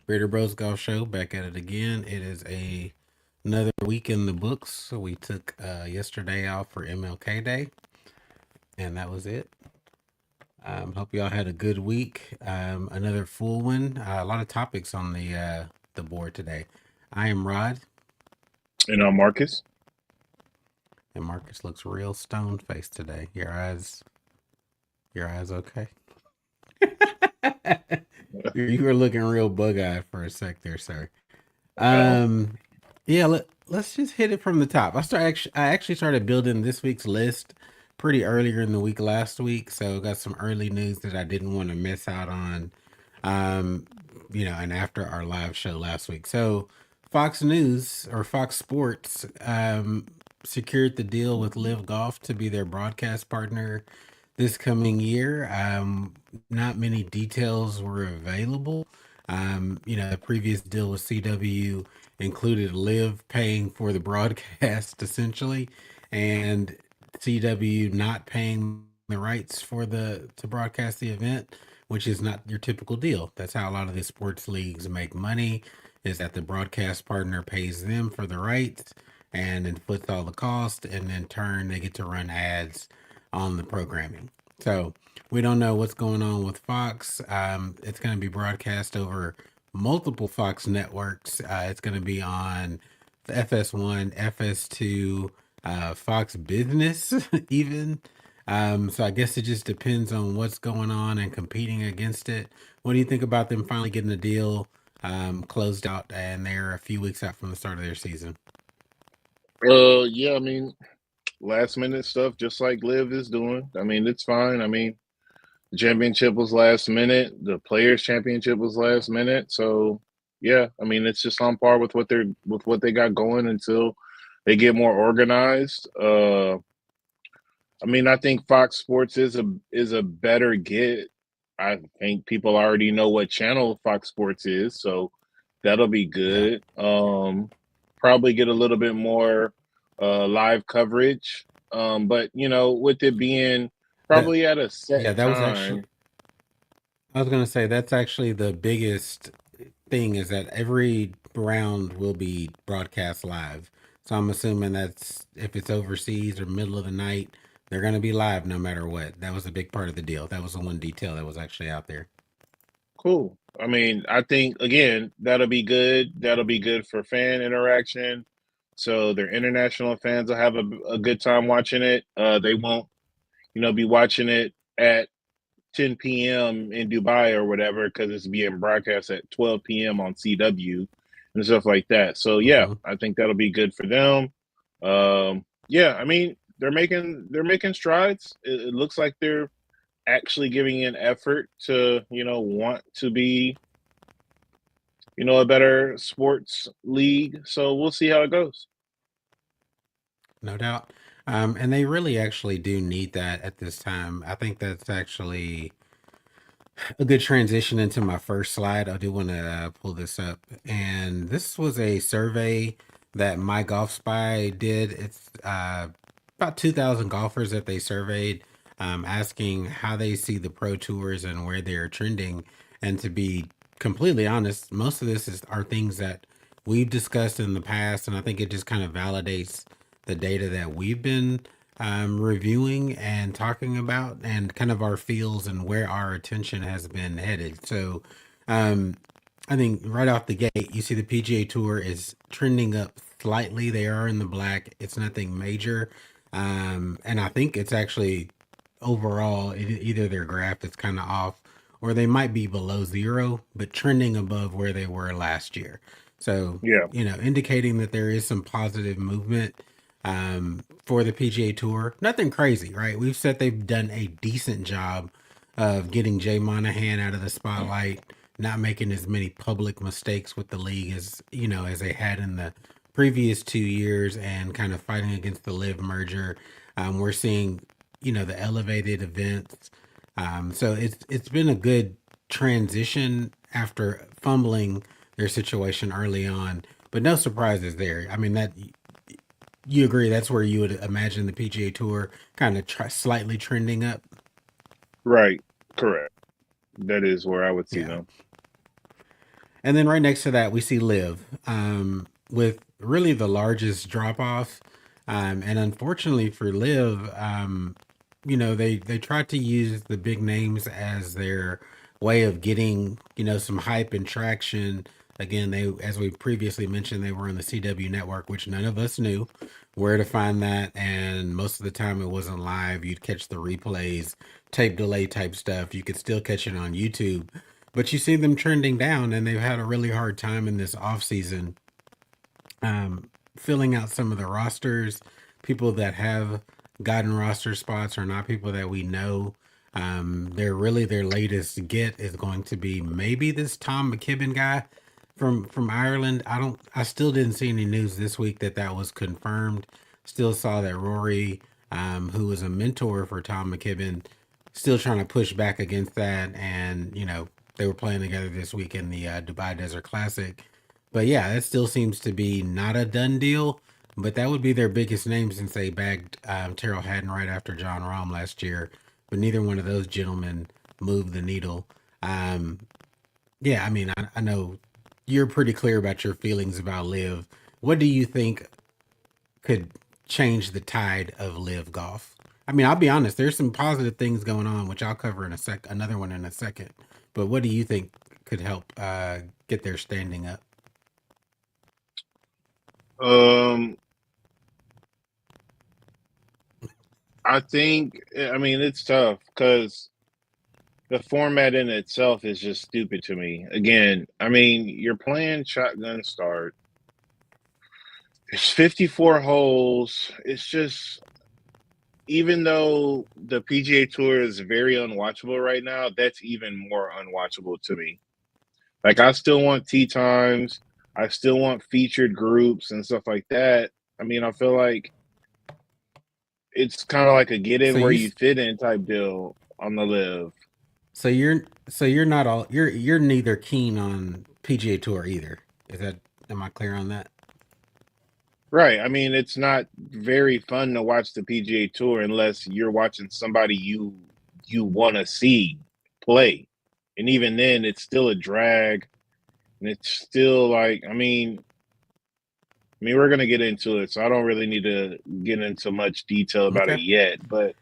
Raider Bros Golf Show back at it again. It is another week in the books. So we took yesterday off for MLK Day, and that was it. Hope y'all had a good week. Another full one. A lot of topics on the board today. I am Rod, And Marcus. and Marcus looks real stone faced today. Your eyes okay? You were looking real bug eyed for a sec there, sir. Oh, Um, yeah, let's just hit it from the top. I actually started building this week's list pretty earlier in the week last week, so got some early news that I didn't want to miss out on. Um, and after our live show last week. So Fox News or Fox Sports secured the deal with LIV Golf to be their broadcast partner this coming year. Not many details were available. The previous deal with CW included Live paying for the broadcast essentially, and CW not paying the rights for the to broadcast the event, which is not your typical deal. That's how a lot of the sports leagues make money, is that the broadcast partner pays them for the rights and then puts all the cost, and in turn they get to run ads on the programming. So we don't know what's going on with Fox. It's going to be broadcast over multiple Fox networks. It's going to be on FS1, FS2, Fox Business, even. So I guess it just depends on what's going on and competing against it. What do you think about them finally getting a deal closed out, and they're a few weeks out from the start of their season? yeah. Last minute stuff, just like Liv is doing. It's fine. The championship was last minute. The Players Championship was last minute. So, yeah. It's just on par with what they got going until they get more organized. I think Fox Sports is a better get. I think people already know what channel Fox Sports is, so that'll be Yeah. good. Probably get a little bit more live coverage. But with it being That probably at a set yeah, that was actually time. I was gonna say that's actually the biggest thing, is that every round will be broadcast live. So I'm assuming that's if it's overseas or middle of the night, they're gonna be live no matter what. That was a big part of the deal. That was the one detail that was actually out there. Cool. I think again that'll be good. That'll be good for fan interaction. So their international fans will have a good time watching it. They won't, be watching it at 10 p.m. in Dubai or whatever because it's being broadcast at 12 p.m. on CW and stuff like that. So yeah, Hmm. I think that'll be good for them. Yeah, they're making strides. It looks like they're actually giving an effort to want to be a better sports league. So we'll see how it goes. No doubt. And they really actually do need that at this time. I think that's actually a good transition into my first slide. I do want to pull this up, and this was a survey that My Golf Spy did. It's about 2,000 golfers that they surveyed, asking how they see the pro tours and where they're trending. And to be completely honest, most of this are things that we've discussed in the past, and I think it just kind of validates the data that we've been reviewing and talking about, and kind of our feels and where our attention has been headed. So, um, I think right off the gate, you see the PGA Tour is trending up slightly. They are in the black. It's nothing major. And I think it's actually overall, either their graph is kind of off, or they might be below zero, but trending above where they were last year. So, Yeah. indicating that there is some positive movement for the PGA Tour. Nothing crazy, right? We've said they've done a decent job of getting Jay Monahan out of the spotlight, not making as many public mistakes with the league as they had in the previous 2 years, and kind of fighting against the Live merger. We're seeing, the elevated events. So it's been a good transition after fumbling their situation early on, but no surprises there. I mean, that you agree that's where you would imagine the PGA Tour kind of slightly trending up. Right. Correct. That is where I would see Yeah. them. And then right next to that, we see Live, with really the largest drop off. And unfortunately for Live, they tried to use the big names as their way of getting, some hype and traction. Again, as we previously mentioned, they were on the CW network, which none of us knew where to find that. And most of the time it wasn't live. You'd catch the replays, tape delay type stuff. You could still catch it on YouTube, but you see them trending down, and they've had a really hard time in this off season, filling out some of the rosters. People that have gotten roster spots are not people that we know. Their latest get is going to be maybe this Tom McKibbin guy from Ireland. I still didn't see any news this week that was confirmed. Still saw that Rory, who was a mentor for Tom McKibbin, still trying to push back against that. And they were playing together this week in the Dubai Desert Classic. But yeah, that still seems to be not a done deal. But that would be their biggest name since they bagged Terrell Hatton right after John Rahm last year. But neither one of those gentlemen moved the needle. Um, yeah, I mean, I know you're pretty clear about your feelings about Live. What do you think could change the tide of Live Golf? I mean, I'll be honest. There's some positive things going on, which I'll cover in another one in a second. But what do you think could help get their standing up? Um, I think, I mean, it's tough because the format in itself is just stupid to me. Again, I mean, you're playing shotgun start. It's 54 holes. It's just, even though the PGA Tour is very unwatchable right now, that's even more unwatchable to me. Like, I still want tee times. I still want featured groups and stuff like that. I mean, I feel like it's kind of like a get So in where you you fit in type deal on the live. so you're not all you're neither keen on PGA Tour either. Am I clear on that? Right. I mean, it's not very fun to watch the PGA Tour unless you're watching somebody you want to see play. And even then, it's still a drag, and it's still like, I mean, we're gonna get into it, so I don't really need to get into much detail about it Okay. yet. But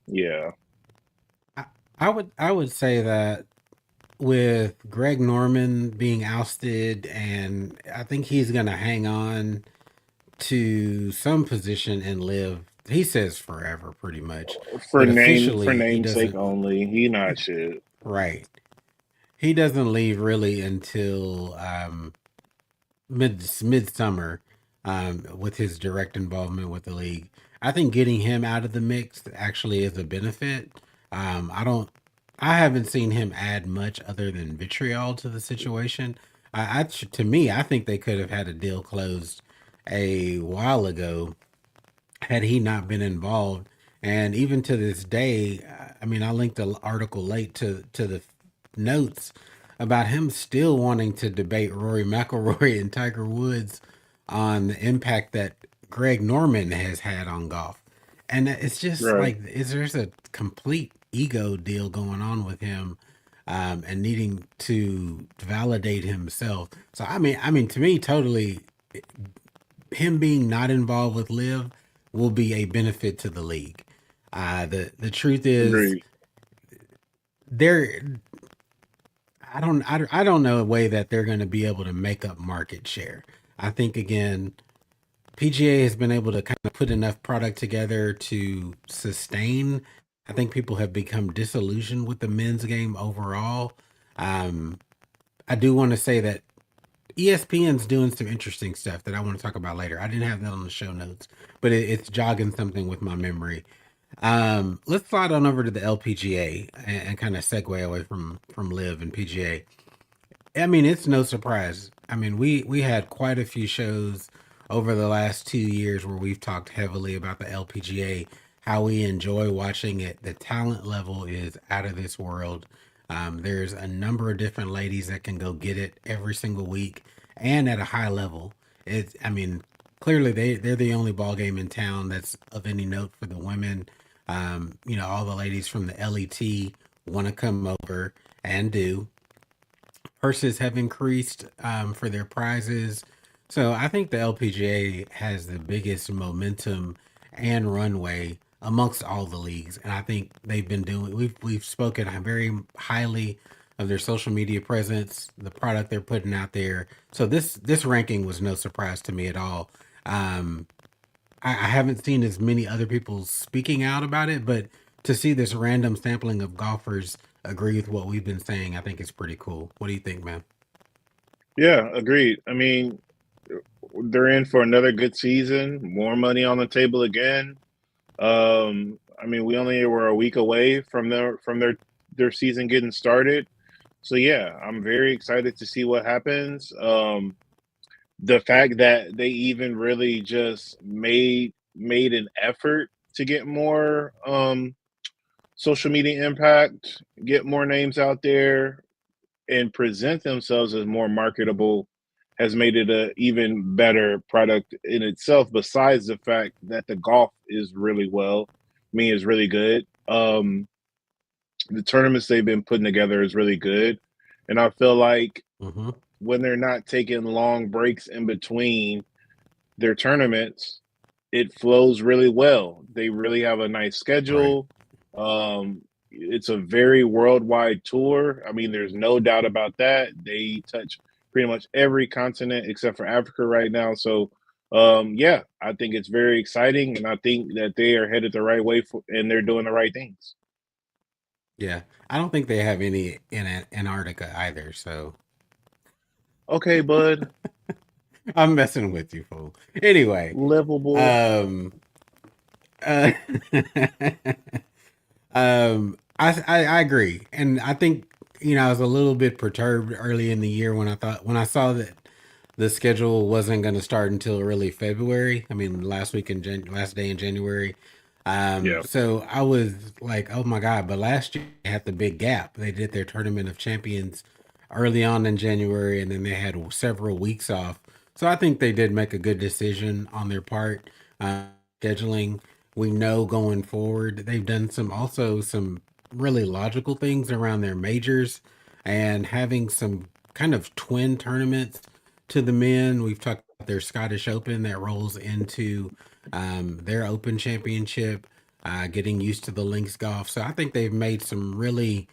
yeah, I, I would say that with Greg Norman being ousted, and I think he's gonna hang on to some position and live. He says forever, pretty much, but for officially he namesake doesn't. only, he not shit. Right, he doesn't leave really until midsummer, with his direct involvement with the league. I think getting him out of the mix actually is a benefit. I don't. I haven't seen him add much other than vitriol to the situation. To me, I think they could have had a deal closed a while ago had he not been involved. And even to this day, I mean, I linked an article late to the notes about him still wanting to debate Rory McIlroy and Tiger Woods on the impact that Greg Norman has had on golf. And it's just Right. like, is there's a complete ego deal going on with him, and needing to validate himself. So I mean, to me, totally, him being not involved with Live will be a benefit to the league. The truth is, Agreed. there I don't know a way that they're going to be able to make up market share. I think again, PGA has been able to kind of put enough product together to sustain. I think people have become disillusioned with the men's game overall. Um, I do want to say that ESPN's doing some interesting stuff that I want to talk about later. I didn't have that on the show notes, but it's jogging something with my memory. Let's slide on over to the LPGA and kind of segue away from Live and PGA. I mean, it's no surprise. I mean, we had quite a few shows over the last 2 years where we've talked heavily about the LPGA, how we enjoy watching it. The talent level is out of this world. There's a number of different ladies that can go get it every single week and at a high level. I mean, clearly they're the only ball game in town that's of any note for the women. All the ladies from the LET want to come over and do. purses have increased for their prizes. So I think the LPGA has the biggest momentum and runway amongst all the leagues, and I think they've been doing. We've spoken very highly of their social media presence, the product they're putting out there. So this ranking was no surprise to me at all. Um, I haven't seen as many other people speaking out about it, but to see this random sampling of golfers agree with what we've been saying, I think is pretty cool. What do you think, man? Yeah, agreed. I mean, they're in for another good season, more money on the table again. I mean, we only were a week away from their season getting started. So yeah, I'm very excited to see what happens. The fact that they even really just made an effort to get more social media impact, get more names out there, and present themselves as more marketable has made it a even better product in itself. Besides the fact that the golf is really well, I mean, is really good. The tournaments they've been putting together is really good, and I feel like Mm-hmm. when they're not taking long breaks in between their tournaments, it flows really well. They really have a nice Right. schedule. It's a very worldwide tour. I mean, there's no doubt about that. They touch pretty much every continent except for Africa right now. So, yeah, I think it's very exciting, and I think that they are headed the right way and they're doing the right things. Yeah. I don't think they have any in Antarctica either. So Okay, bud, I'm messing with you, fool. Anyway, livable. um, uh, I agree, and I think I was a little bit perturbed early in the year when I saw that the schedule wasn't going to start until early February. I mean, last day in January. Yeah, So I was like, oh my god! But last year they had the big gap. They did their tournament of champions early on in January, and then they had several weeks off. So I think they did make a good decision on their part. Scheduling, we know going forward, they've done some really logical things around their majors and having some kind of twin tournaments to the men. We've talked about their Scottish Open that rolls into their Open Championship, getting used to the links golf. So I think they've made some really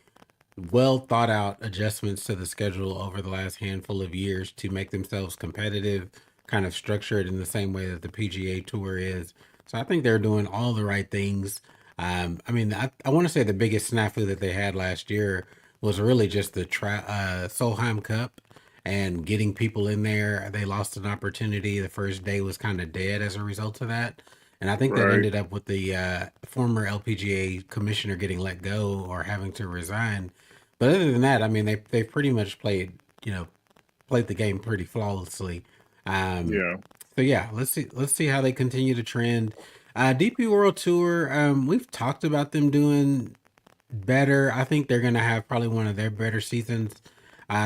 well thought out adjustments to the schedule over the last handful of years to make themselves competitive, kind of structured in the same way that the PGA Tour is. So I think they're doing all the right things. I mean, I want to say the biggest snafu that they had last year was really just the Solheim Cup and getting people in there. They lost an opportunity. The first day was kind of dead as a result of that. And I think that right. ended up with the former LPGA commissioner getting let go or having to resign. But other than that, I mean, they've pretty much played the game pretty flawlessly. Um, Yeah, so yeah, let's see how they continue to trend. DP World Tour, we've talked about them doing better. I think they're gonna have probably one of their better seasons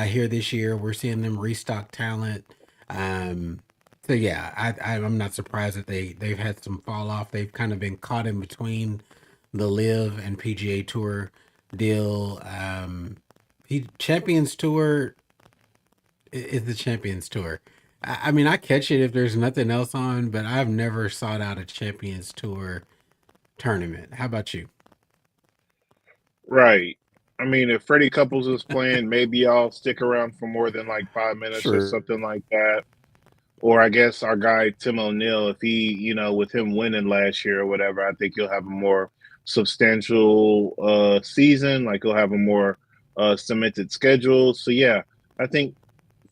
here this year. We're seeing them restock talent. Um, so yeah, I'm not surprised that they've had some fall off. They've kind of been caught in between the Live and PGA Tour deal. Champions Tour is the Champions Tour. I mean, I catch it if there's nothing else on, but I've never sought out a Champions Tour tournament. How about you? right. I mean, if Freddie Couples is playing, maybe I'll stick around for more than like 5 minutes or Sure. something like that. Or I guess our guy Tim O'Neill, if he, with him winning last year or whatever, I think he'll have a more substantial season. Like he'll have a more cemented schedule. So yeah, I think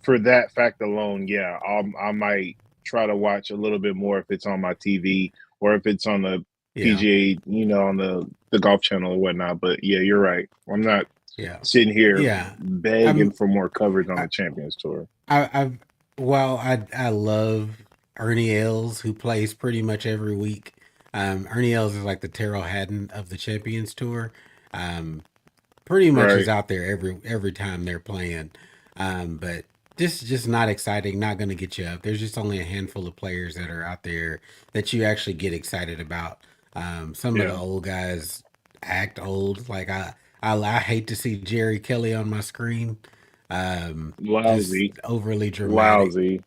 for that fact alone, yeah, I might try to watch a little bit more if it's on my TV or if it's on the Yeah. PGA, on the Golf Channel or whatnot. But yeah, you're right. I'm not Yeah. sitting here Yeah. begging I'm for more coverage on I, the Champions Tour. I've well, I love Ernie Els, who plays pretty much every week. Ernie Els is like the Terrell Hatton of the Champions Tour. Um, Pretty much is Right. out there every time they're playing. But just not exciting, not going to get you up. There's just only a handful of players that are out there that you actually get excited about. Some of the Yeah. old guys act old. Like I hate to see Jerry Kelly on my screen. Just Lousy, overly dramatic. lousy.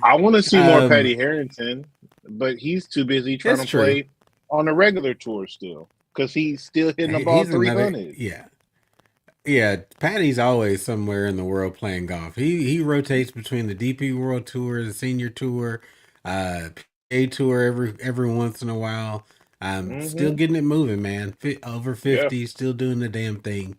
I want to see more um, Patty Harrington, but he's too busy trying it's to true. play on the regular tour still because he's still hitting the ball He's another, 300. yeah. Yeah, Patty's always somewhere in the world playing golf. He rotates between the DP World Tour, the Senior Tour, PGA Tour every once in a while. Still Hmm. getting it moving, man. Over Yeah. 50, still doing the damn thing.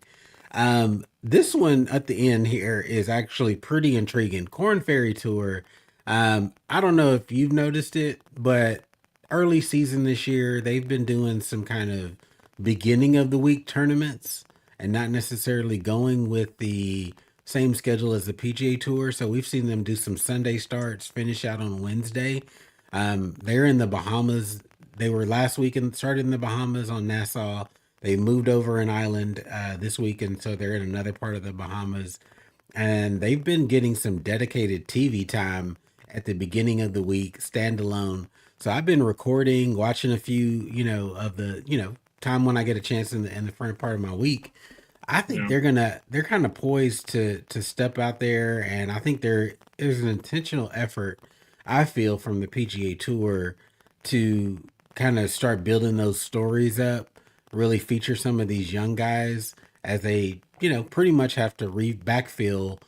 This one at the end here is actually pretty intriguing. Corn Ferry Tour. I don't know if you've noticed it, but early season this year, they've been doing some kind of beginning of the week tournaments and not necessarily going with the same schedule as the PGA Tour. So we've seen them do some Sunday starts, finish out on Wednesday. They're in the Bahamas. They were last week and started in the Bahamas on Nassau. They moved over an island this week, and so they're in another part of the Bahamas. And they've been getting some dedicated TV time at the beginning of the week, standalone. So I've been recording, watching a few, of the, time when I get a chance in the front part of my week. I think Yeah. they're kind of poised to step out there, and I think there is an intentional effort I feel from the PGA Tour to kind of start building those stories up, really feature some of these young guys as they pretty much have to backfill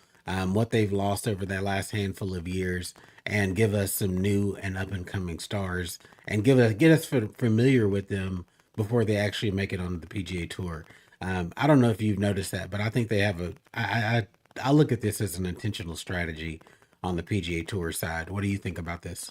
what they've lost over that last handful of years and give us some new and up and coming stars and get us familiar with them before they actually make it on the PGA Tour. I don't know if you've noticed that, but I think they have I look at this as an intentional strategy on the PGA Tour side. What do you think about this?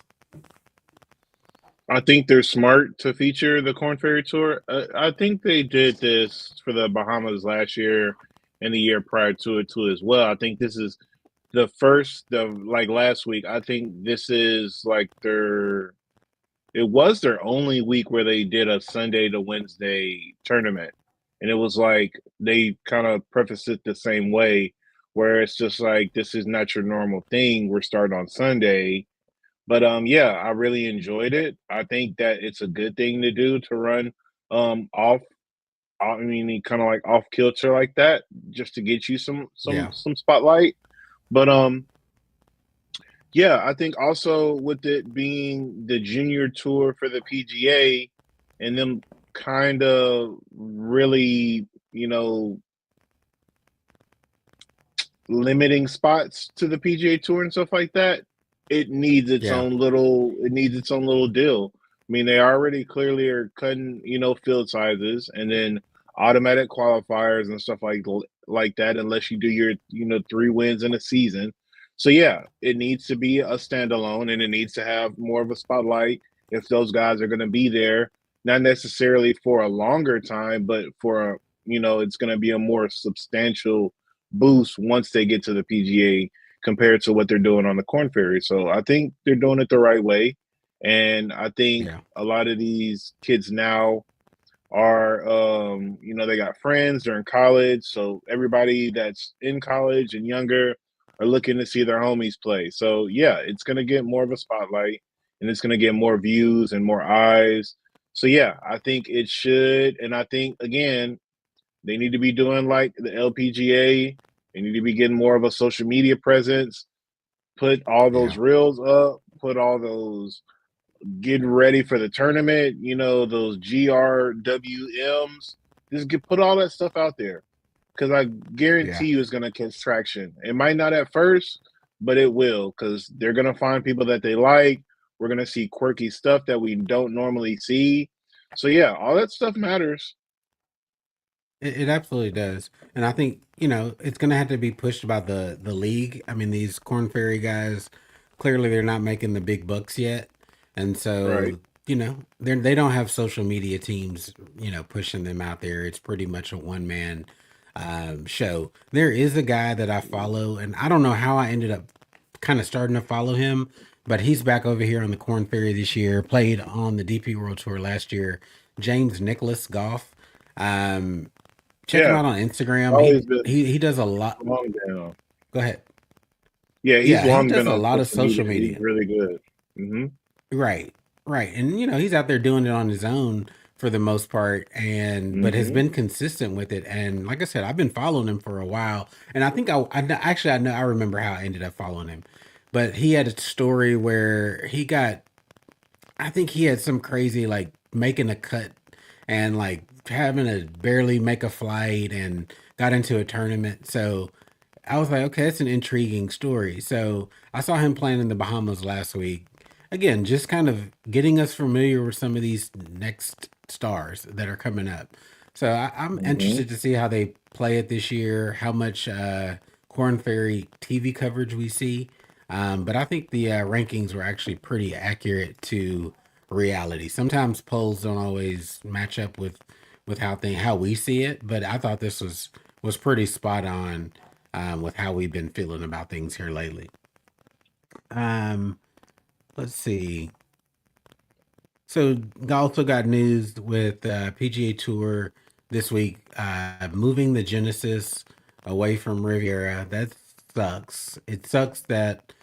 I think they're smart to feature the Corn Ferry Tour. I think they did this for the Bahamas last year and the year prior to it too as well. I think this is the like last week. I think this is like it was their only week where they did a Sunday to Wednesday tournament. And it was like they kind of prefaced it the same way, where it's just like this is not your normal thing. We're starting on Sunday. But yeah, I really enjoyed it. I think that it's a good thing to do to run off I mean kind of like off kilter like that, just to get you Yeah, some spotlight. But yeah, I think also with it being the junior tour for the PGA and them kind of really, limiting spots to the PGA Tour and stuff like that, yeah, it needs its own little deal. I mean, they already clearly are cutting, field sizes and then automatic qualifiers and stuff like that unless you do your, 3 wins in a season. So yeah, it needs to be a standalone and it needs to have more of a spotlight if those guys are going to be there, not necessarily for a longer time, but for a, it's going to be a more substantial boost once they get to the PGA compared to what they're doing on the Corn Ferry. So I think they're doing it the right way. And I think yeah, a lot of these kids now are, they got friends, they're in college. So everybody that's in college and younger are looking to see their homies play. So yeah, it's going to get more of a spotlight and it's going to get more views and more eyes. So yeah, I think it should. And I think, again, they need to be doing like the LPGA. They need to be getting more of a social media presence. Put all yeah. those reels up. Put all those getting ready for the tournament. Those GRWMs. Put all that stuff out there because I Yeah. guarantee you it's going to catch traction. It might not at first, but it will because they're going to find people that they like. We're going to see quirky stuff that we don't normally see. So yeah, all that stuff matters. It absolutely does, and I think it's going to have to be pushed by the league. I mean, these Corn Ferry guys clearly they're not making the big bucks yet, and Right. so they don't have social media teams pushing them out there. It's pretty much a one man show. There is a guy that I follow, and I don't know how I ended up kind of starting to follow him, but he's back over here on the Corn Ferry this year. Played on the DP World Tour last year. James Nicholas Golf. Um, Check him Yeah. out on Instagram. Always He been he he does a lot. long down. Go ahead. Yeah, he's Yeah, he long does been a on lot of social media. social He's media. really good. Right, right, and he's out there doing it on his own. for the most part, and but has Hmm. been consistent with it. And like I said, I've been following him for a while, and I think actually I know I remember how I ended up following him, but he had a story where he got, I think he had some crazy like making a cut and like having to barely make a flight and got into a tournament. So I was like, okay, that's an intriguing story. So I saw him playing in the Bahamas last week. Again, just kind of getting us familiar with some of these next stars that are coming up. So I'm Hmm. interested to see how they play it this year, how much Corn Ferry TV coverage we see. But I think the rankings were actually pretty accurate to reality. Sometimes polls don't always match up with how we see it, but I thought this was pretty spot on with how we've been feeling about things here lately. Um, let's see. So also got news with PGA Tour this week, moving the Genesis away from Riviera. That sucks. It sucks that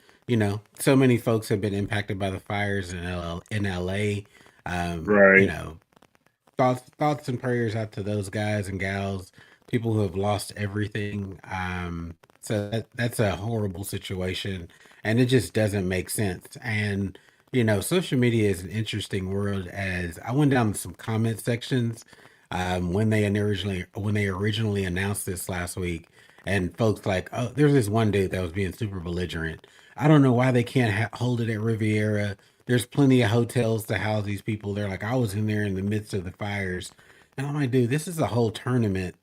so many folks have been impacted by the fires in LA. You Right. know, thoughts and prayers out to those guys and gals, people who have lost everything. So that's a horrible situation, and it just doesn't make sense. And social media is an interesting world. As I went down some comment sections when they originally announced this last week, and folks like, oh, there's this one dude that was being super belligerent. I don't know why they can't hold it at Riviera. There's plenty of hotels to house these people. They're like, I was in there in the midst of the fires. And I'm like, dude, this is a whole tournament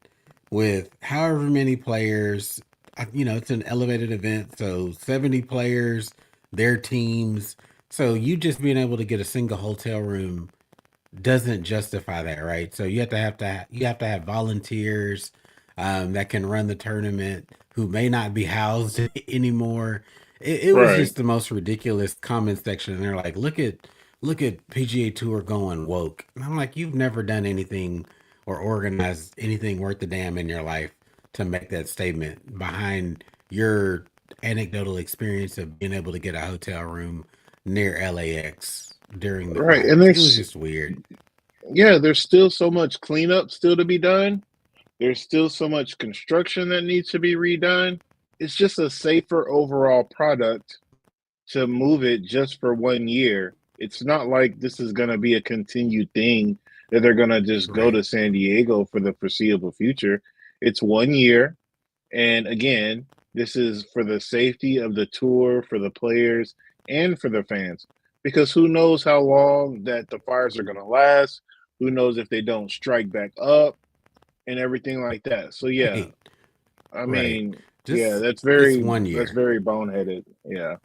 with however many players. It's an elevated event. So 70 players, their teams. So you just being able to get a single hotel room doesn't justify that, right? So you have to have volunteers that can run the tournament who may not be housed anymore. It was Right. just the most ridiculous comment section. And they're like, look at PGA Tour going woke. And I'm like, you've never done anything or organized anything worth a damn in your life to make that statement behind your anecdotal experience of being able to get a hotel room near LAX during the Right. And fires. It was there's just weird. yeah, there's still so much cleanup still to be done. There's still so much construction that needs to be redone. It's just a safer overall product to move it just for 1 year. It's not like this is going to be a continued thing that they're going to just go Right. to San Diego for the foreseeable future. It's 1 year. And again, this is for the safety of the tour, for the players, and for the fans. Because who knows how long that the fires are going to last? Who knows if they don't strike back up and everything like that? So yeah, Right. I Right. mean, yeah, Just this one that's year. very boneheaded. Yeah.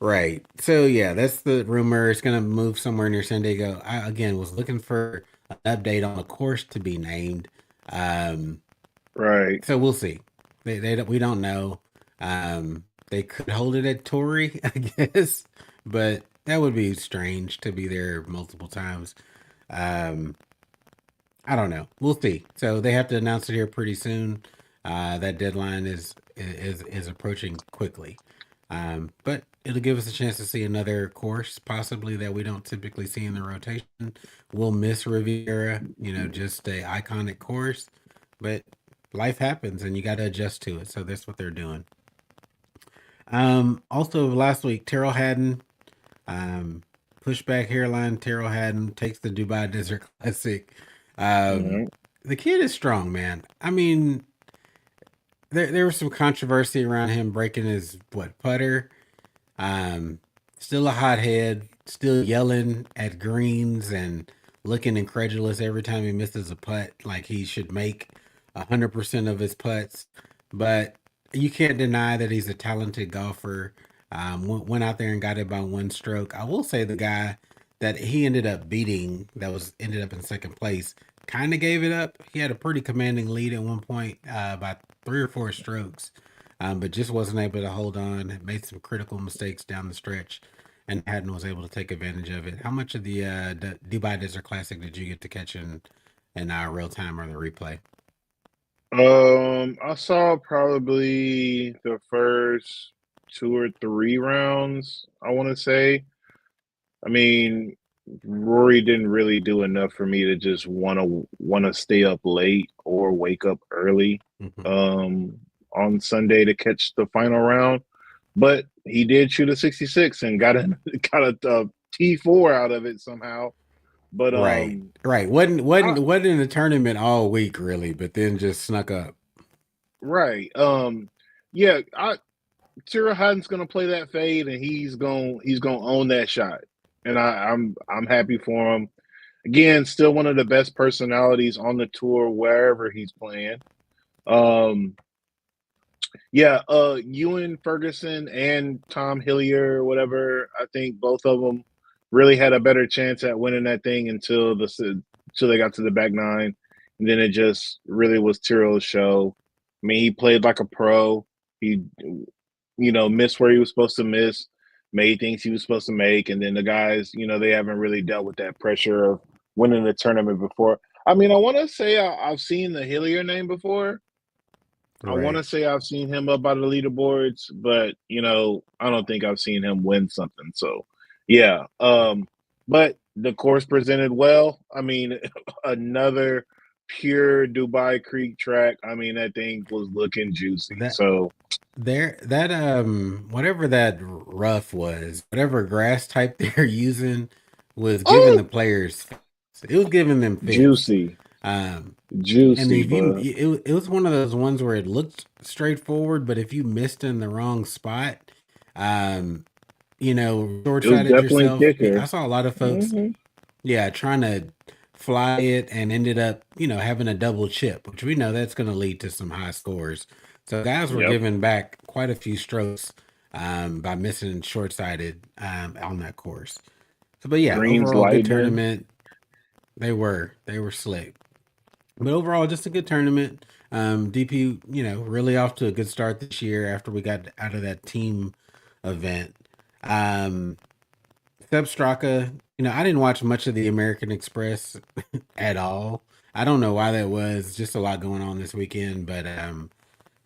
Right. So yeah, that's the rumor. It's gonna move somewhere near San Diego. I again was looking for an update on the course to be named. Um, Right. so we'll see. We don't know. They could hold it at Torrey, I guess, but that would be strange to be there multiple times. Um, I don't know. We'll see. So they have to announce it here pretty soon. That deadline is approaching quickly. But it'll give us a chance to see another course, possibly that we don't typically see in the rotation. We'll miss Riviera, just a iconic course, but life happens and you got to adjust to it. So that's what they're doing. Also last week, Terrell Haddon, um, pushback hairline. Terrell Haddon takes the Dubai Desert Classic. Um, Mhm. the kid is strong, man. I mean, there was some controversy around him breaking his putter. Um, Still a hothead, still yelling at greens and looking incredulous every time he misses a putt, like he should make 100% of his putts. But you can't deny that he's a talented golfer. Went out there and got it by one stroke. I will say the guy that he ended up beating, that was ended up in second place, kind of gave it up. He had a pretty commanding lead at one point by 3 or 4 strokes, but just wasn't able to hold on. Made some critical mistakes down the stretch, and Haddon was able to take advantage of it. How much of the Dubai Desert Classic did you get to catch in real time or the replay? I saw probably the first 2 or 3 rounds, I want to say. I mean, Rory didn't really do enough for me to just wanna stay up late or wake up early Mhm. um, on Sunday to catch the final round. But he did shoot a 66 and got a got a T4 out of it somehow. But Right. Right. I, Wasn't in the tournament all week really, but then just snuck up. right. Yeah, Tyrrell Hatton's gonna play that fade, and he's gonna own that shot, and I'm happy for him. Again, still one of the best personalities on the tour wherever he's playing. Um, yeah, Ewan Ferguson and Tom Hillier, whatever. I think both of them really had a better chance at winning that thing until they got to the back nine, and then it just really was Tyrrell's show. I mean, he played like a pro. He missed where he was supposed to miss, made things he was supposed to make, and then the guys, they haven't really dealt with that pressure of winning the tournament before. I mean, I want to say I've seen the Hillier name before. I want to Right. say I've seen him up by the leaderboards, but I don't think I've seen him win something. So, yeah. But the course presented well. I mean, another pure Dubai Creek track. I mean, that thing was looking juicy. That So, that whatever that rough was, whatever grass type they're using was giving oh, the players fits. It was giving them fits. juicy, Um and juicy, if you bud. it was one of those ones where it looked straightforward, but if you missed in the wrong spot, um It was short-sighted definitely yourself. I thicker. saw a lot of folks, Hmm. yeah, trying to fly it and ended up, having a double chip, which we know that's going to lead to some high scores. So guys were Yep. giving back quite a few strokes by missing short-sighted on that course. So, but yeah, Greens overall good Lightning. tournament. They were slick, but overall just a good tournament. DP, really off to a good start this year after we got out of that team event. Um, Sepp Straka, I didn't watch much of the American Express at all. I don't know why that was. Just a lot going on this weekend, but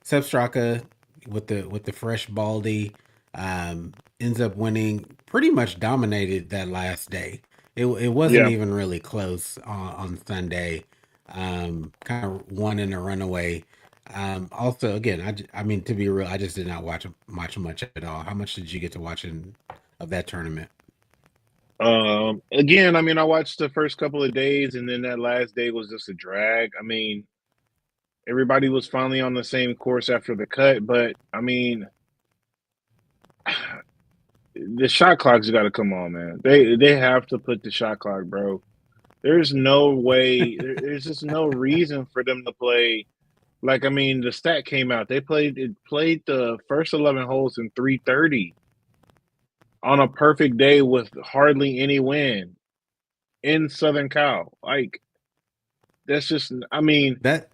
Sepp Straka with the fresh baldy ends up winning. Pretty much dominated that last day. It wasn't Yeah. even really close on Sunday. Kind of won in a runaway. Also, again, I mean to be real, I just did not watch much at all. How much did you get to watching of that tournament? Again, I mean, I watched the first couple of days, and then that last day was just a drag. I mean, everybody was finally on the same course after the cut, but I mean, the shot clock's got to come on, man. They have to put the shot clock, bro. There's no way. There's just no reason for them to play. Like, I mean, the stat came out. It played the first 11 holes in 3:30 on a perfect day with hardly any wind in Southern Cal. Like, that's just. I mean, That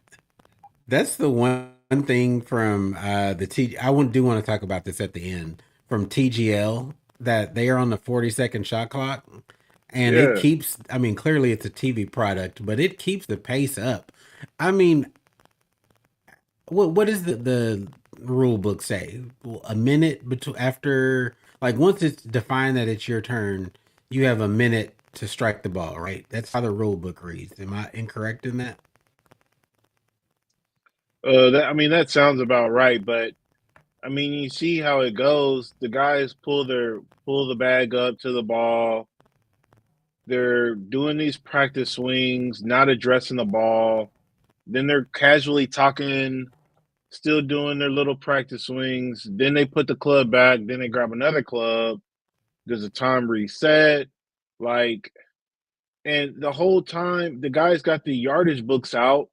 that's the one thing from the T. I do want to talk about this at the end from TGL that they are on the 40-second shot clock, and it yeah. keeps. I mean, clearly it's a TV product, but it keeps the pace up. I mean, what does the rule book say? A minute between after, like, once it's defined that it's your turn, you have a minute to strike the ball, right? That's how the rule book reads. Am I incorrect in that? I mean, that sounds about right, but I mean, you see how it goes. The guys pull the bag up to the ball. They're doing these practice swings, not addressing the ball. Then they're casually talking, still doing their little practice swings. Then they put the club back. Then they grab another club. There's a time reset. Like, and the whole time, the guy's got the yardage books out.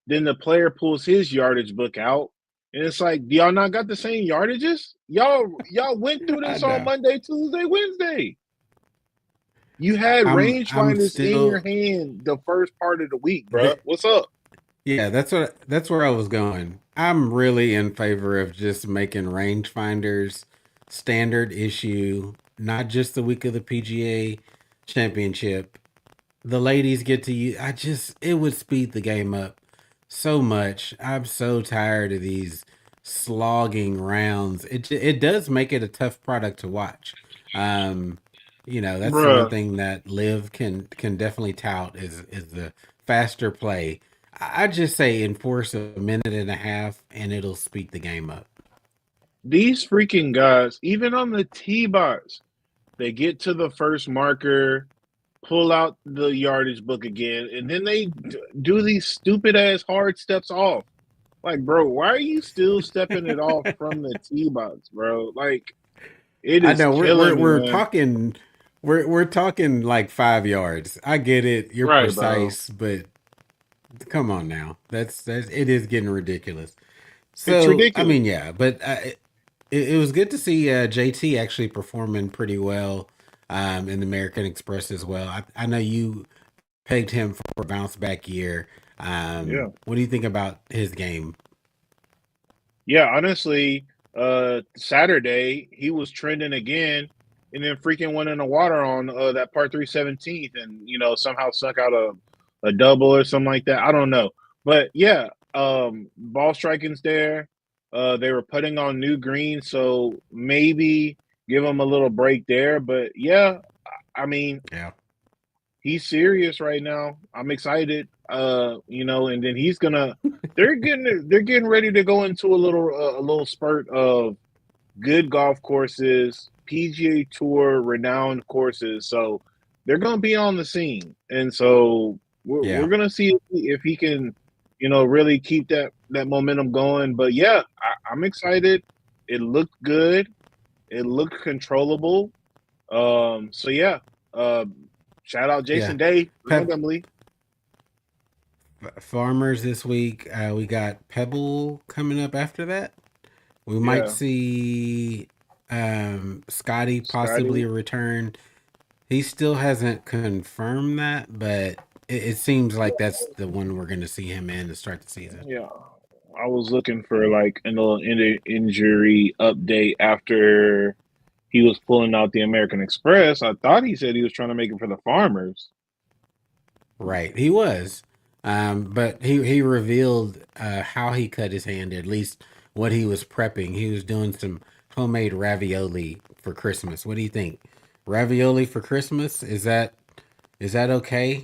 Then the player pulls his yardage book out. And it's like, do y'all not got the same yardages? Y'all went through I this on know. Monday, Tuesday, Wednesday. You had I'm rangefinders in your still hand the first part of the week, bro. the What's up? yeah, that's where I was going. I'm really in favor of just making rangefinders standard issue, not just the week of the PGA championship. The ladies get to use. It would speed the game up so much. I'm so tired of these slogging rounds. It does make it a tough product to watch. Um That's the one Bruh. thing that Liv can definitely tout is the faster play. I just say enforce a minute and a half, and it'll speed the game up. These freaking guys, even on the tee box, they get to the first marker, pull out the yardage book again, and then they do these stupid ass hard steps off. Like, bro, why are you still stepping it off from the tee box, bro? Like, it I is know we're we're killing me, we're man. talking we're talking like 5 yards. I get it. You're Right, bro. precise, but come on now. That's it is getting ridiculous. It's So I ridiculous. mean, yeah, but it was good to see JT actually performing pretty well in the American Express as well. I know you pegged him for a bounce back year. Yeah. What do you think about his game? Yeah, honestly, Saturday he was trending again, and then freaking went in the water on that par 3 17th, and somehow snuck out a double or something like that. I don't know, but yeah, ball striking's there. They were putting on new greens, so maybe give him a little break there. But yeah, I mean, Yeah, he's serious right now. I'm excited. And then he's gonna they're getting ready to go into a little spurt of good golf courses, PGA Tour renowned courses. So they're gonna be on the scene. And so we're yeah, gonna see if he can, really keep that momentum going. But yeah, I'm excited. It looked good. It looked controllable. So yeah, uh, shout out yeah. Jason Day Pep randomly. Farmers this week. We got Pebble coming up after that. We might Yeah, see Scotty possibly Scotty. return. He still hasn't confirmed that, but it seems like that's the one we're going to see him in to start the season. Yeah, I was looking for like a little injury update after he was pulling out the American Express. I thought he said he was trying to make it for the Farmers. Right, he was, but he revealed how he cut his hand. At least what he was prepping. He was doing some homemade ravioli for Christmas. What do you think? Ravioli for Christmas, is that okay?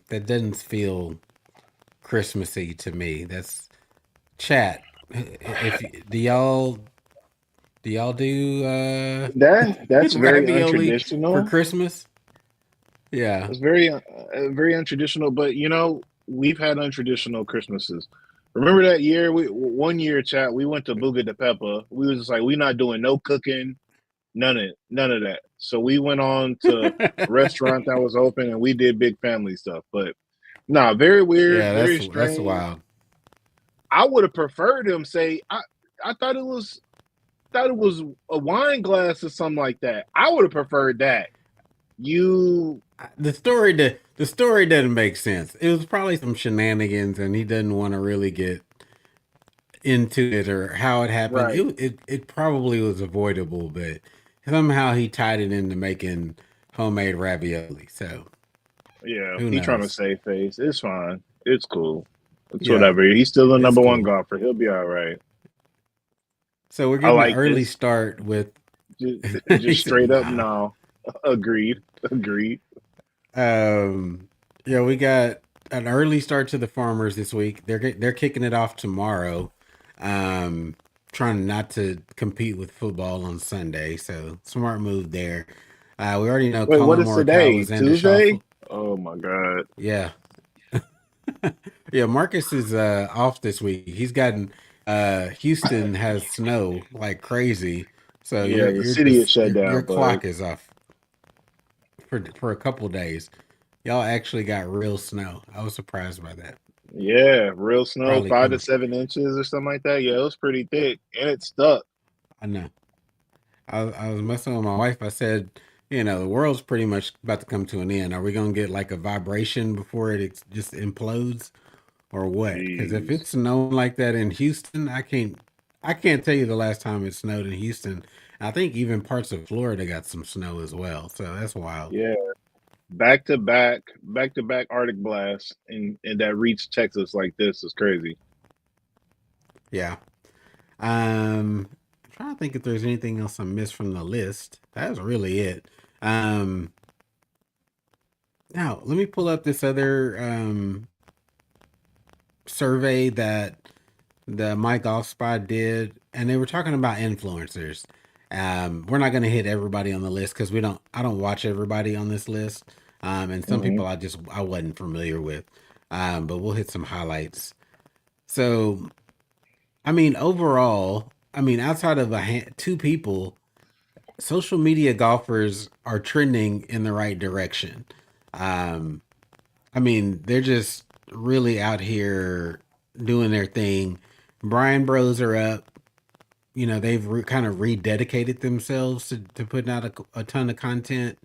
That doesn't feel Christmassy to me. That's chat. If do y'all do That's very ravioli for untraditional. Christmas? Yeah. It's very untraditional. But we've had untraditional Christmases. Remember that year? We one year, chat. We went to Buga de Peppa. We was just like, we not doing no cooking, none of that. So we went on to a restaurant that was open, and we did big family stuff. But nah, very weird, Yeah, very that's strange. wild. I would have preferred him say, I thought it was a wine glass or something like that. I would have preferred that. You The story doesn't make sense. It was probably some shenanigans, and he doesn't want to really get into it or how it happened. right. It probably was avoidable, but somehow he tied it into making homemade ravioli. So Yeah, who he trying to knows? save face. It's fine. It's cool. It's Yeah, whatever. He's still the it's number one cool. golfer. He'll be all right. So we're I getting an like early this. start with. Just, He just said, straight up, "Nah." no. Agreed. Agreed. Um, yeah, we got an early start to the Farmers this week. They're kicking it off tomorrow. Um, Trying not to compete with football on Sunday, so smart move there. We already know Wait, what Colin is Morikawa today? is in the Tuesday? shuffle. Oh my God. Yeah, yeah. Marcus is off this week. He's gotten Houston has snow like crazy, so Yeah, your the your city is this shut your down, bud. clock is off for a couple days. Y'all actually got real snow. I was surprised by that. Yeah, real snow, Probably five to coming. seven inches or something like that. Yeah, it was pretty thick, and it stuck. I know. I was messing with my wife. I said, the world's pretty much about to come to an end. Are we gonna get like a vibration before it just implodes, or what? Because if Jeez. it's snowing like that in Houston, I can't tell you the last time it snowed in Houston. I think even parts of Florida got some snow as well. So that's wild. Yeah, back to back Arctic blasts, and that reached Texas like this is crazy. Yeah. I'm trying to think if there's anything else I missed from the list. That's really it. Um, Now let me pull up this other survey that the My Golf Spot did, and they were talking about influencers. We're not going to hit everybody on the list because we don't. I don't watch everybody on this list, and some Hmm. people I wasn't familiar with, but we'll hit some highlights. So, I mean, overall, I mean, outside of two people, social media golfers are trending in the right direction. Um, I mean, they're just really out here doing their thing. Brian Bros are up. You know, they've kind of rededicated themselves to putting out a ton of content.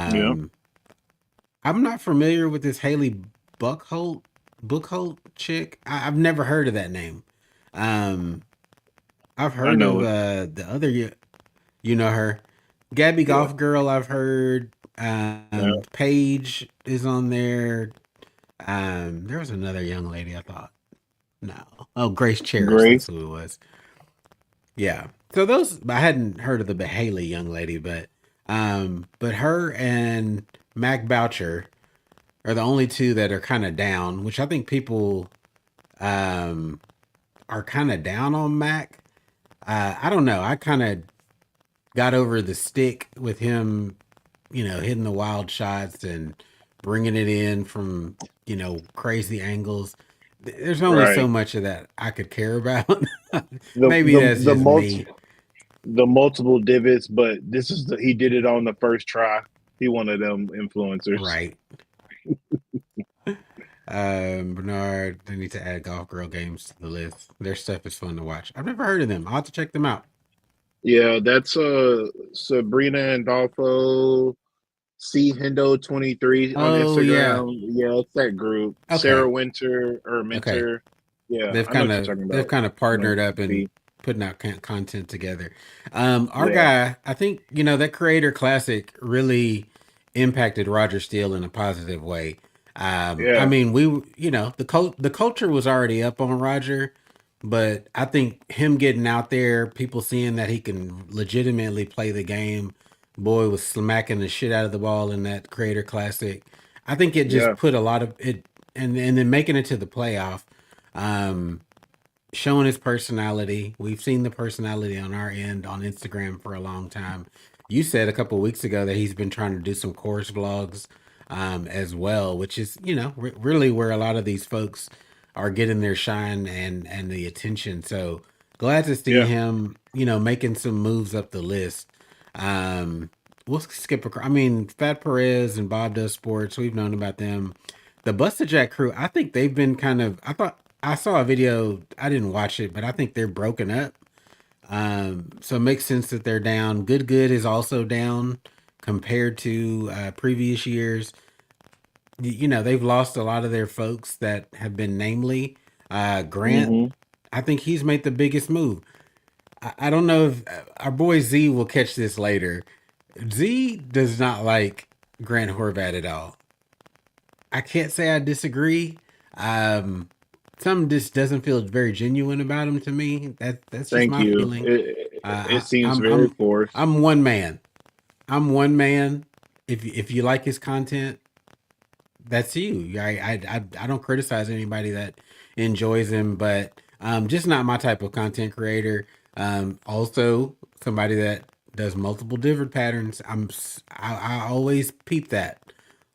Yeah, Um, I'm not familiar with this Haley Buckholt Bookholt chick. I've never heard of that name. Um, I've I heard of know it. the other, you know her, Gabby Yeah, Golf Girl. I've heard. yeah. Paige is on there. There was another young lady I thought. No. Oh, Grace Cherish. That's Grace. who it was. Yeah. So those I hadn't heard of the Haley young lady, but her and Mac Boucher are the only two that are kind of down, which I think people um are kind of down on Mac. I don't know. I kind of got over the stick with him, you know, hitting the wild shots and bringing it in from, you know, crazy angles. There's only so Right. much of that I could care about. The Maybe the that's the just multi me. the multiple divots, but he did it on the first try. He one of them influencers. Right. Bernard, they need to add Golf Girl games to the list. Their stuff is fun to watch. I've never heard of them. I'll have to check them out. Yeah, that's Sabrina and Dolfo C Hendo 23 on Oh yeah. Instagram. Yeah, it's that group. Okay. Sarah Winter or Okay. Mentor. Yeah, I know what you're talking They've about. kind of I know partnered up and see. putting out content together. Our Yeah, guy, I think, you know, that Creator Classic really impacted Roger Steele in a positive way. I yeah, mean, you know, the culture was already up on Roger, but I think him getting out there, people seeing that he can legitimately play the game. Boy was smacking the shit out of the ball in that Creator Classic. I think it just yeah, put a lot of it, and then making it to the playoff. Um, Showing his personality. We've seen the personality on our end on Instagram for a long time. You said a couple of weeks ago that he's been trying to do some course vlogs as well, which is, you know, really where a lot of these folks are getting their shine and the attention. So glad to see yeah, him, you know, making some moves up the list. Um, we'll skip across. I mean, Fat Perez and Bob Does Sports, we've known about them. The Busted Jack crew, I think they've been kind of, I thought I saw a video. I didn't watch it, but I think they're broken up. So it makes sense that they're down. Good is also down compared to previous years. You know, they've lost a lot of their folks that have been namely. Grant, hmm I think he's made the biggest move. I don't know if our boy Z will catch this later. Z does not like Grant Horvat at all. I can't say I disagree. Um, Some just doesn't feel very genuine about him to me. That's just Thank my you. feeling. It seems I'm very forced. I'm one man. I'm one man. If you like his content, that's you. I don't criticize anybody that enjoys him, but just not my type of content creator. Also somebody that does multiple different patterns. I always peep that.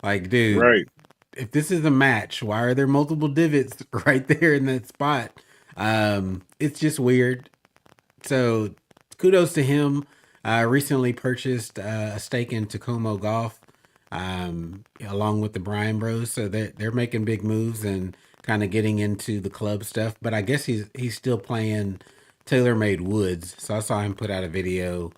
Like, dude, Right. if this is a match, why are there multiple divots right there in that spot? It's just weird. So kudos to him. Recently purchased a stake in Tacoma Golf, along with the Bryan Bros. So they're making big moves and kind of getting into the club stuff. But I guess he's still playing TaylorMade Woods. So I saw him put out a video,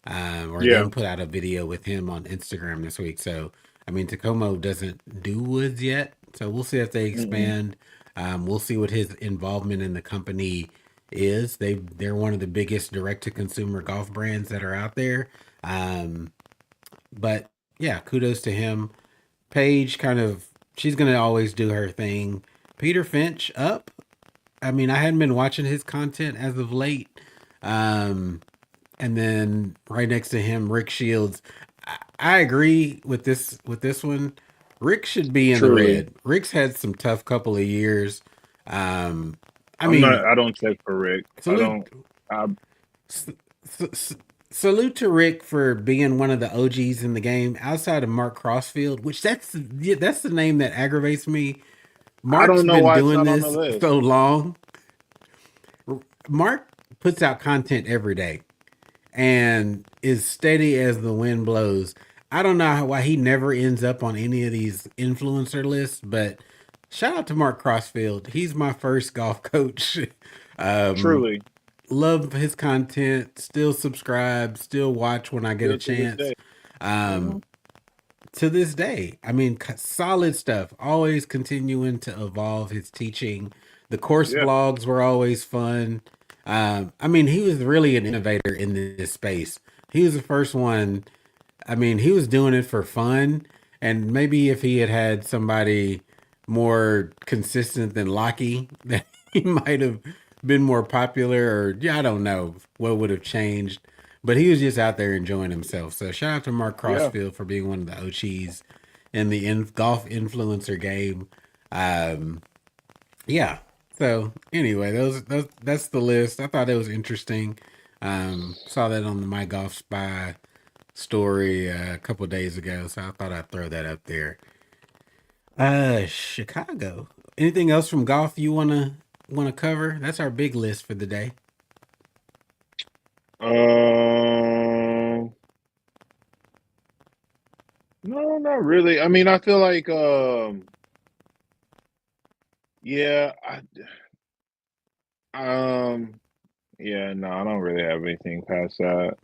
or Yeah. them put out a video with him on Instagram this week. So I mean, Tacoma doesn't do woods yet, so we'll see if they Mm-mm. expand. We'll see what his involvement in the company is. They're one of the biggest direct to consumer golf brands that are out there. Um, but yeah, kudos to him. Paige kind of she's gonna always do her thing. Peter Finch up. I mean, I hadn't been watching his content as of late. Um, and then right next to him, Rick Shields. I agree with this one. Rick should be in the Truly, red. Rick's had some tough couple of years. Um, I I'm not. mean, I don't check for Rick. I salute don't. I, s- salute to Rick for being one of the OGs in the game outside of Mark Crossfield, which that's the name that aggravates me. I Mark's don't know been why it's doing not on the this list. so long. Mark puts out content every day and is steady as the wind blows. I don't know why he never ends up on any of these influencer lists, but shout out to Mark Crossfield. He's my first golf coach. um, Truly, love his content. Still subscribe. Still watch when I get a still to this chance. day. Hmm. Um, to this day, I mean, solid stuff. Always continuing to evolve his teaching. The course Yeah, vlogs were always fun. I mean, he was really an innovator in this space. He was the first one. I mean, he was doing it for fun, and maybe if he had had somebody more consistent than Lockie, that he might have been more popular. Or yeah, I don't know what would have changed, but he was just out there enjoying himself. So shout out to Mark yeah, Crossfield for being one of the OGs in the golf influencer game. Um, yeah. So anyway, those that's the list. I thought it was interesting. Saw that on the My Golf Spy story a couple days ago, so I thought I'd throw that up there. Chicago. Anything else from golf you wanna cover? That's our big list for the day. Um, no, not really. I mean, I feel like, yeah, um, yeah, no, I don't really have anything past that.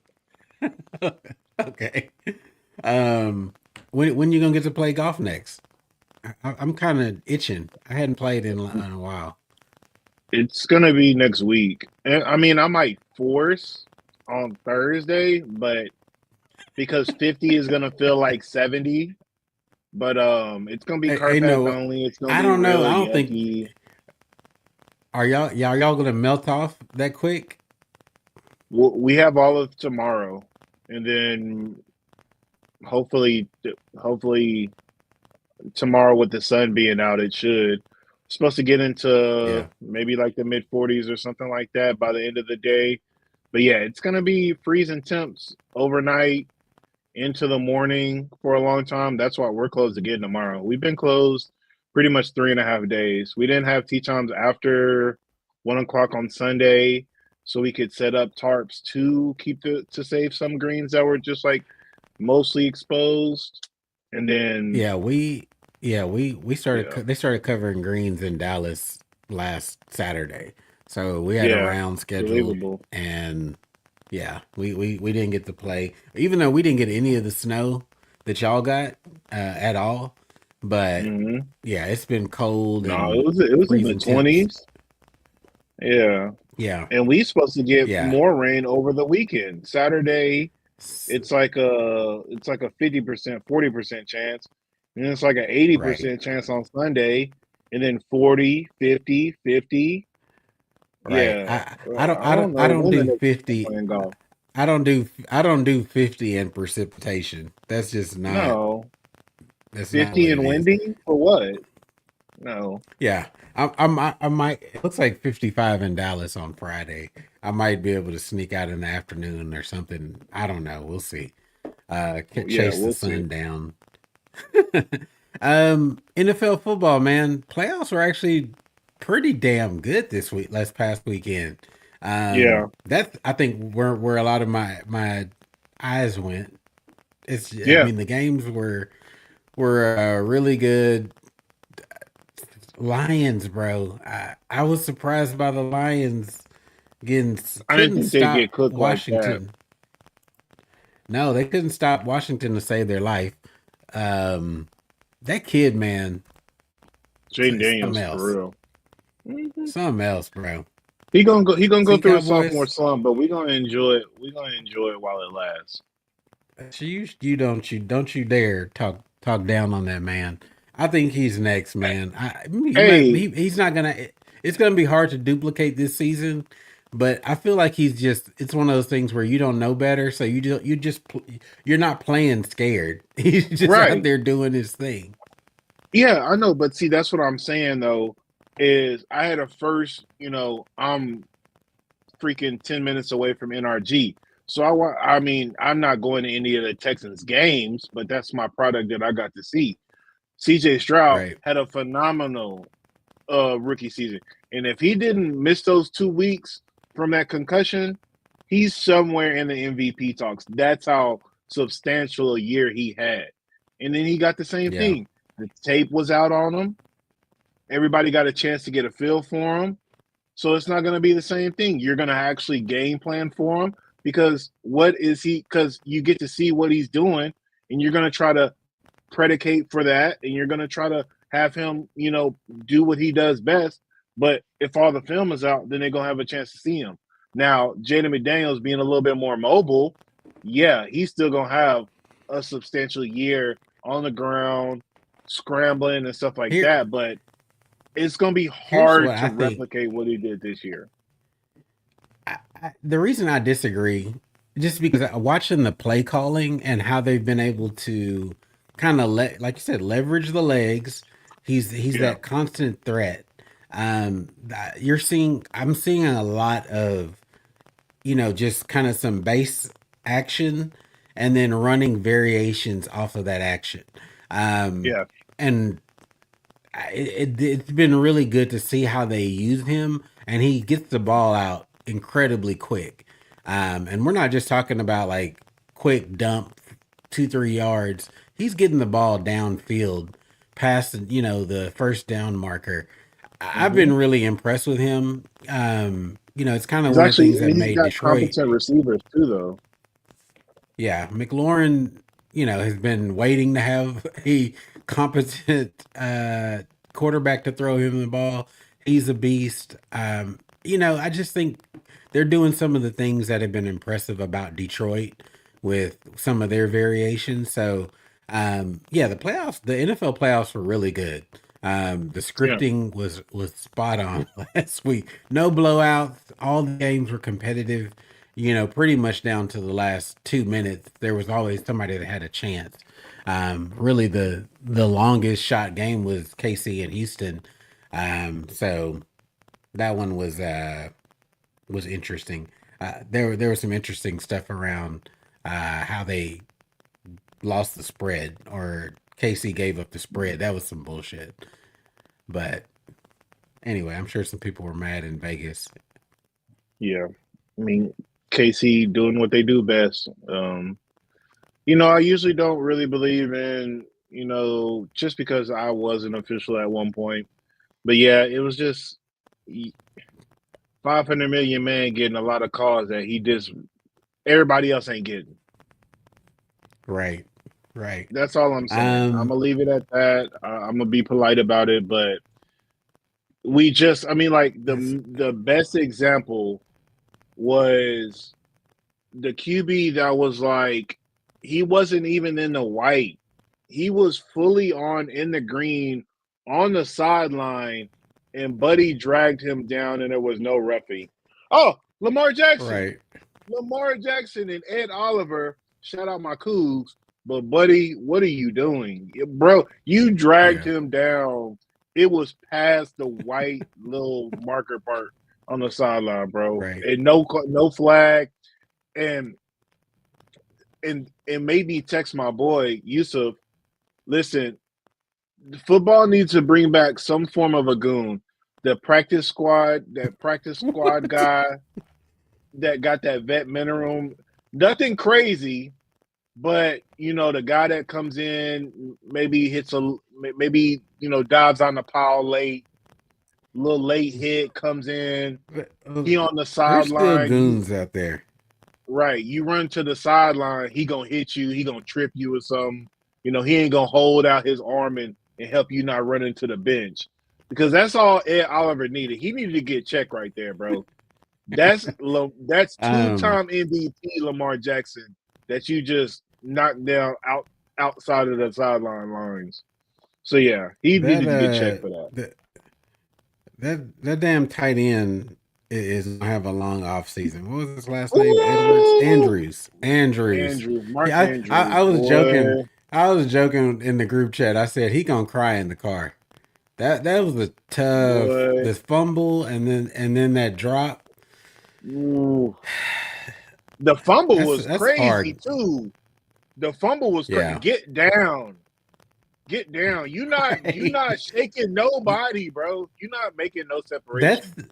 Okay. Um, when you gonna get to play golf next? I'm kind of itching. I hadn't played in a while. It's gonna be next week. And I mean, I might force on Thursday, but because 50 is gonna feel like 70, but it's gonna be Hey, carpet no, only. It's gonna I be don't know. real I don't think yucky. y'all gonna melt off that quick? We have all of tomorrow, and then hopefully, hopefully tomorrow with the sun being out, it should. Supposed to get into Yeah. maybe like the mid 40s or something like that by the end of the day. But yeah, it's gonna be freezing temps overnight into the morning for a long time. That's why we're closed again tomorrow. We've been closed pretty much 3.5 days. We didn't have tea times after 1 o'clock on Sunday, so we could set up tarps to keep to save some greens that were just like mostly exposed. And then Yeah, we started yeah, they started covering greens in Dallas last Saturday. So we had a yeah, round scheduled believable. and yeah, we didn't get to play even though we didn't get any of the snow that y'all got at all. But Hmm. yeah, it's been cold No, and it was in the freezing temps. 20s. Yeah, Yeah. and we supposed to get Yeah. more rain over the weekend. Saturday, it's like a 50%, 40% chance. And it's like an Right. 80% chance on Sunday, and then 40, 50, 50. Right. Yeah. I I don't don't I know don't when the do next time 50. playing golf. I don't do 50 in precipitation. That's just not No. that's not 50 what it and is. windy for what? No. Yeah. I might it looks like 55 in Dallas on Friday. I might be able to sneak out in the afternoon or something. I don't know. We'll see. Yeah, Chase the we'll see. sun down. NFL football, man. Playoffs were actually pretty damn good this week, last past weekend. Yeah. That's I think where a lot of my eyes went. I Yeah. mean the games were really good. Lions, bro. I was surprised by the Lions getting I didn't couldn't think they'd stop get cooked like that. Washington. No, they couldn't stop Washington to save their life. Um, that kid, man, Jaden it's something Daniels for else. real. Hmm. Something else, bro. He gonna go See, through a sophomore Cowboys. slump, but we're gonna enjoy it. We're gonna enjoy it while it lasts. You don't you dare talk down on that man. I think he's next, man. He's Hey, not gonna. It's gonna be hard to duplicate this season, but I feel like it's one of those things where you don't know better, so you're not playing scared. He's just out Right. there doing his thing. Yeah, I know, but see, that's what I'm saying though, is I had a first, I'm freaking 10 minutes away from NRG. So I mean, I'm not going to any of the Texans games, but that's my product that I got to see. CJ Stroud Right. had a phenomenal rookie season. And if he didn't miss those 2 weeks from that concussion, he's somewhere in the MVP talks. That's how substantial a year he had. And then he got the same Yeah. thing. The tape was out on him. Everybody got a chance to get a feel for him. So it's not going to be the same thing. You're going to actually game plan for him because because you get to see what he's doing and you're going to try to predicate for that and you're going to try to have him, do what he does best. But if all the film is out, then they're going to have a chance to see him. Now, Jaden McDaniels being a little bit more mobile, yeah, he's still going to have a substantial year on the ground, scrambling and stuff like Here that. But it's going to be here's what hard to I think. replicate what he did this year. The reason I disagree, just because watching the play calling and how they've been able to kind of like you said, leverage the legs. He's Yeah. that constant threat. I'm seeing a lot of just kind of some base action and then running variations off of that action. Um, Yeah. and it's been really good to see how they use him, and he gets the ball out incredibly quick. And we're not just talking about like quick dump 2-3 yards. He's getting the ball downfield past the first down marker. I've Hmm. been really impressed with him. It's kind of He's one of the actually things that he's made got Detroit. competent receivers too, though. Yeah, McLaurin, has been waiting to have a competent quarterback to throw him the ball. He's a beast. I just think they're doing some of the things that have been impressive about Detroit with some of their variations. So, yeah, the NFL playoffs were really good. The Yeah. scripting was spot on last week. No blowouts. All the games were competitive, pretty much down to the last 2 minutes. There was always somebody that had a chance. Really, the longest shot game was KC and Houston. So that one was interesting. There was some interesting stuff around how they lost the spread or KC gave up the spread. That was some bullshit. But anyway, I'm sure some people were mad in Vegas. Yeah. I mean, KC doing what they do best. I usually don't really believe in, just because I was an official at one point. But yeah, it was just 500 million man getting a lot of calls that he just everybody else ain't getting. Right. Right. That's all I'm saying. I'm Um, gonna leave it at that. I'm gonna be polite about it, but I mean, like that's the best example was the QB that was like he wasn't even in the white. He was fully on in the green on the sideline, and Buddy dragged him down, and there was no referee. Oh, Lamar Jackson. right. Lamar Jackson and Ed Oliver, shout out my Cougs, but Buddy, what are you doing? Bro, you dragged Yeah. him down. It was past the white little marker part on the sideline, bro. Right. And no flag. And and made me text my boy Yusuf, listen, football needs to bring back some form of a goon. That practice squad guy that got that vet minimum, nothing crazy, but the guy that comes in maybe dives on the pile late, little late hit comes in, But, he on the there's still sideline, goons out there. right, you run to the sideline, he gonna hit you, he gonna trip you or something. He ain't gonna hold out his arm and help you not run into the bench. Because that's all Ed Oliver needed. He needed to get checked right there, bro. That's Um, two-time MVP Lamar Jackson that you just knocked down outside of the sideline lines. So yeah, he that needed to get checked for that. that damn tight end. is gonna have a long off season. What was his last name? Edwards? Ooh, Andrews. Andrews, Mark Yeah, Andrews, I was joking. boy, I was joking in the group chat. I said he gonna cry in the car. That was a tough boy. the fumble and then that drop. Ooh. The fumble was That's crazy hard. too. The fumble was crazy. Yeah. Get down. Get down. You Right. not shaking nobody, bro. You not making no That's separation.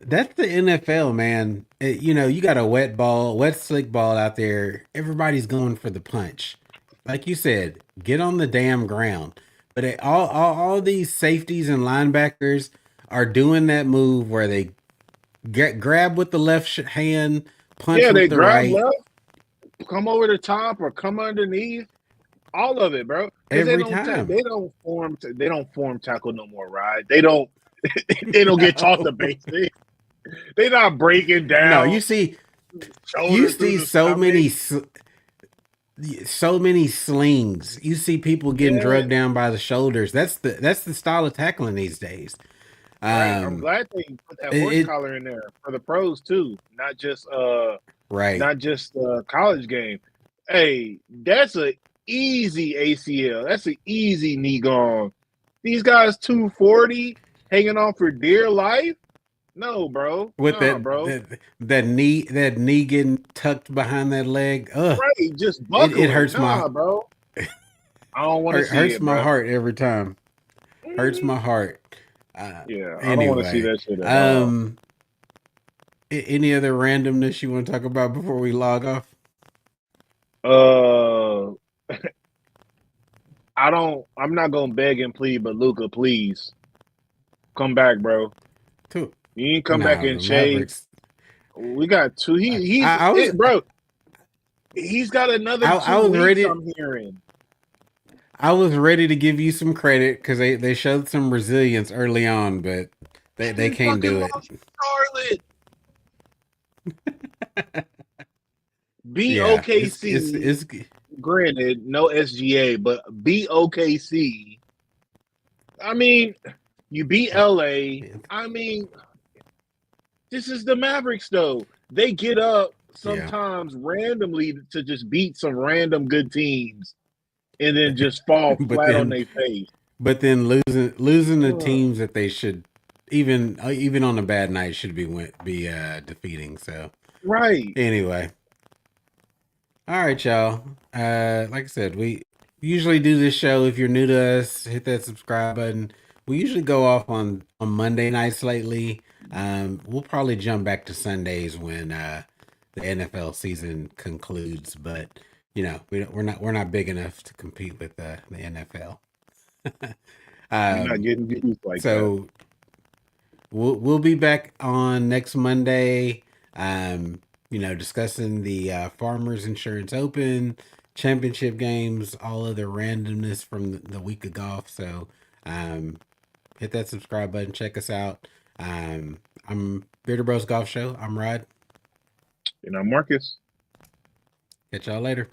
that's the NFL, man. You know, you got a wet slick ball out there. Everybody's going for the punch. Like you said, get on the damn ground. But all these safeties and linebackers are doing that move where they grab with the left hand, punch Yeah, with they the grab right left, come over the top, or come underneath. All of it, bro. Because every time. they don't form tackle no more, right? They don't they don't get taught the No. basics. They not breaking No, down you shoulder through see the stomach. so many slings. You see people getting Yeah, drugged down by the shoulders. That's the style of tackling these days. right. I'm Um, glad they put that horse it collar in there for the pros too, right not just college game. Hey, that's a easy ACL. That's an easy knee gone. These guys 240 hanging on for dear life. No, bro. with Nah, bro. that knee getting tucked behind that leg. Ugh, Right, just it buckling. hurts my Nah, bro. I don't want to see hurts it, my bro. heart every time. Hurts Hmm. my heart. Yeah, I don't want to see Anyway, that shit at all. um, any other randomness you want to talk about before we log off? Uh, I don't. I'm not gonna beg and plead, but Luca, please come back, bro. Too. You ain't come back No, and the chase. Mavericks. We got two. He's I was it, bro. He's got another I two was weeks. ready. I'm hearing. I was ready to give you some credit because they showed some resilience early on, but And they then can't fucking do it. lost Charlotte. Yeah, BOKC. Granted, no SGA, but BOKC. I mean, you beat uh, LA. I mean, this is the Mavericks, though. They get up yeah. sometimes randomly to just beat some random good teams and then just fall but flat on then their face. losing the Ugh. teams that they should even on a bad night should be defeating. So Right. anyway, all right, y'all. Like I said, we usually do this show. If you're new to us, hit that subscribe button. We usually go off on Monday nights lately. We'll probably jump back to Sundays when the NFL season concludes. But you know, we're not big enough to compete with the NFL. We're not um, getting views like that. so we'll be back on next Monday. You know, discussing the Farmers Insurance Open championship games, all of the randomness from the week of golf. So, hit that subscribe button. Check us out. I'm Bearder Bros Golf Show. I'm Rod. You know, Marcus. Catch y'all later.